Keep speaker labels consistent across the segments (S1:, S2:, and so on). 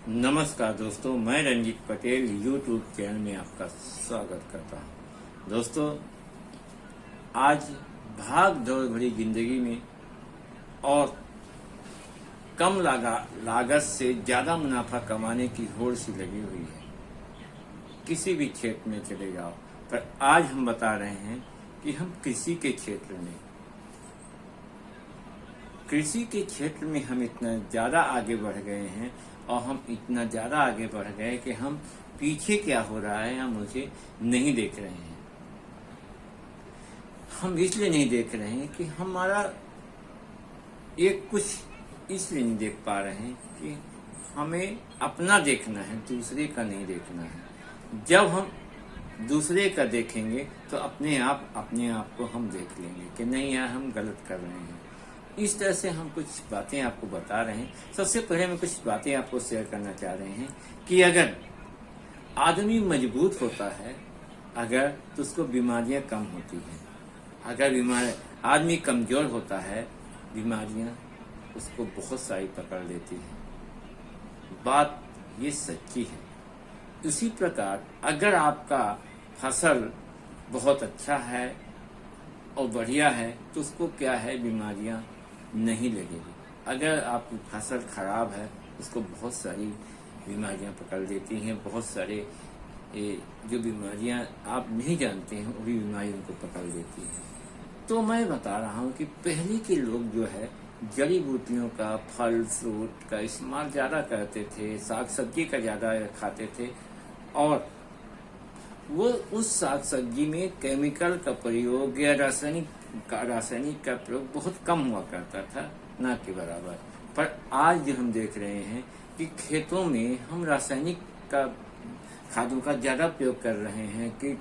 S1: नमस्कार दोस्तों, मैं रंजीत पटेल यूट्यूब चैनल में आपका स्वागत करता हूं। दोस्तों, आज भाग दौड़ भरी जिंदगी में और कम लागत से ज़्यादा मुनाफा कमाने की होड़ सी लगी हुई है। किसी भी क्षेत्र में चले जाओ, पर आज हम बता रहे हैं कि हम कृषि के क्षेत्र में हम इतना ज़्यादा आगे बढ़ गए हैं और हम इतना ज़्यादा आगे बढ़ गए कि हम पीछे क्या हो रहा है हम उसे नहीं देख रहे हैं। हम इसलिए नहीं देख रहे हैं कि हमारा एक कुछ इसलिए नहीं देख पा रहे हैं कि हमें अपना देखना है, दूसरे का नहीं देखना है। जब हम दूसरे का देखेंगे तो अपने आप को हम देख लेंगे कि नहीं यार, हम गलत कर रहे हैं। इस तरह से हम कुछ बातें आपको बता रहे हैं। सबसे पहले मैं कुछ बातें आपको शेयर करना चाह रहे हैं कि अगर आदमी मजबूत होता है तो उसको बीमारियां कम होती हैं। अगर आदमी कमजोर होता है, बीमारियां उसको बहुत सारी पकड़ लेती हैं। बात ये सच्ची है। उसी प्रकार अगर आपका फसल बहुत अच्छा है और बढ़िया है तो उसको क्या है, बीमारियां नहीं लगेगी। अगर आपकी फसल खराब है, उसको बहुत सारी बीमारियां पकड़ लेती हैं। बहुत सारे जो बीमारियां आप नहीं जानते हैं, वो भी बीमारी उनको पकड़ लेती है। तो मैं बता रहा हूं कि पहले के लोग जो है जड़ी बूटियों का, फल फ्रूट का इस्तेमाल ज़्यादा करते थे, साग सब्जी का ज़्यादा खाते थे और वो उस साग सब्जी में केमिकल का प्रयोग या रासायनिक का प्रयोग बहुत कम हुआ करता था, ना के बराबर। पर आज जो हम देख रहे हैं कि खेतों में हम रासायनिक खादों का ज़्यादा प्रयोग कर रहे हैं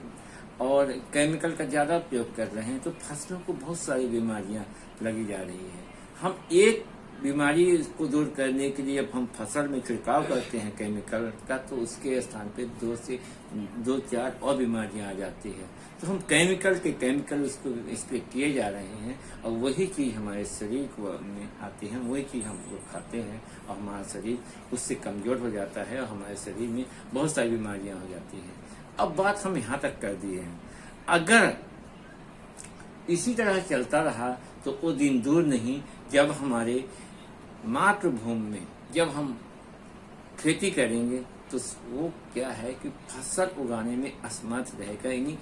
S1: और केमिकल का ज़्यादा प्रयोग कर रहे हैं, तो फसलों को बहुत सारी बीमारियां लगी जा रही है। हम एक बीमारी को दूर करने के लिए अब हम फसल में छिड़काव करते हैं केमिकल का, तो उसके स्थान पे 2-4 और बीमारियां आ जाती है। तो हम केमिकल उसको इस पे किए जा रहे हैं और वही चीज़ हमारे शरीर में आती है, वही चीज़ हम लोग खाते हैं और हमारा शरीर उससे कमज़ोर हो जाता है और हमारे शरीर में बहुत सारी बीमारियां हो जाती हैं। अब बात हम यहाँ तक कर दिए हैं। अगर इसी तरह चलता रहा तो वो दिन दूर नहीं जब हमारे मातृभूमि में जब हम खेती करेंगे तो वो क्या है कि फसल उगाने में असमर्थ रहेगा, यानी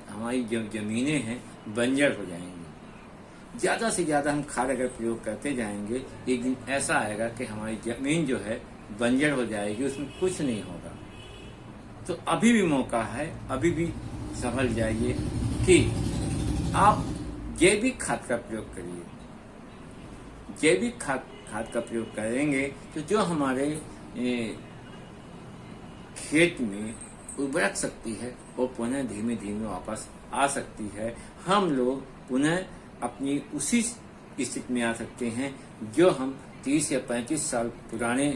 S1: हमारी जो जमीनें हैं बंजर हो जाएंगी। ज़्यादा से ज़्यादा हम खाद अगर प्रयोग करते जाएंगे, एक दिन ऐसा आएगा कि हमारी जमीन जो है बंजर हो जाएगी, उसमें कुछ नहीं होगा। तो अभी भी मौका है, अभी भी संभल जाइए कि आप जैविक खाद का प्रयोग करिए। जैविक खाद का प्रयोग करेंगे तो जो हमारे खेत में उर्वरक शक्ति है वो पुनः धीमे धीमे वापस आ सकती है। हम लोग पुनः अपनी उसी स्थिति में आ सकते हैं जो हम 30 या 35 साल पुराने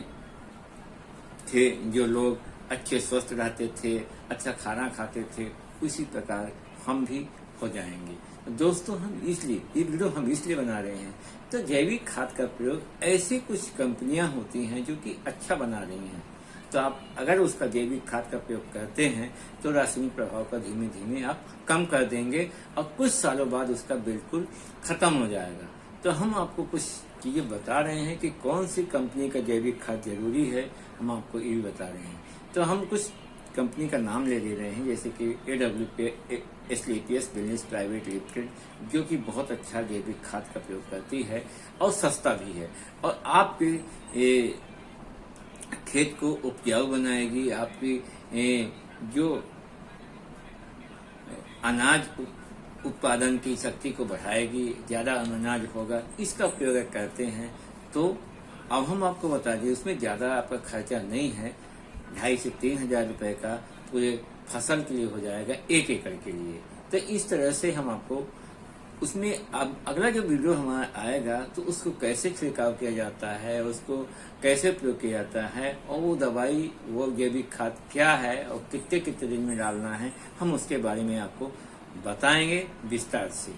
S1: थे, जो लोग अच्छे स्वस्थ रहते थे, अच्छा खाना खाते थे, उसी प्रकार हम भी हो जाएंगे। दोस्तों, ये वीडियो हम इसलिए बना रहे हैं तो जैविक खाद का प्रयोग ऐसी कुछ कंपनियां होती हैं जो कि अच्छा बना रही हैं, तो आप अगर उसका जैविक खाद का प्रयोग करते हैं तो रासायनिक प्रभाव का धीमे धीमे आप कम कर देंगे और कुछ सालों बाद उसका बिल्कुल खत्म हो जाएगा। तो हम आपको कुछ चीजें बता रहे हैं कि कौन सी कंपनी का जैविक खाद जरूरी है, हम आपको ये भी बता रहे हैं। तो हम कुछ कंपनी का नाम ले दे रहे हैं, जैसे कि AWP बिजनेस प्राइवेट लिमिटेड, जो कि बहुत अच्छा जैविक खाद का प्रयोग करती है और सस्ता भी है और आपके खेत को उपजाऊ बनाएगी। आपकी जो अनाज उत्पादन की शक्ति को बढ़ाएगी, ज़्यादा अनाज होगा। इसका प्रयोग करते हैं तो अब हम आपको बता दें, उसमें ज़्यादा आपका खर्चा नहीं है। 2,500 से 3,000 रुपए का पूरे फसल के लिए हो जाएगा, 1 एकड़ के लिए। तो इस तरह से हम आपको उसमें अब अगला जो वीडियो हमारा आएगा तो उसको कैसे छिड़काव किया जाता है, उसको कैसे प्रयोग किया जाता है और वो दवाई, वो जैविक खाद क्या है और कितने कितने दिन में डालना है, हम उसके बारे में आपको बताएंगे विस्तार से।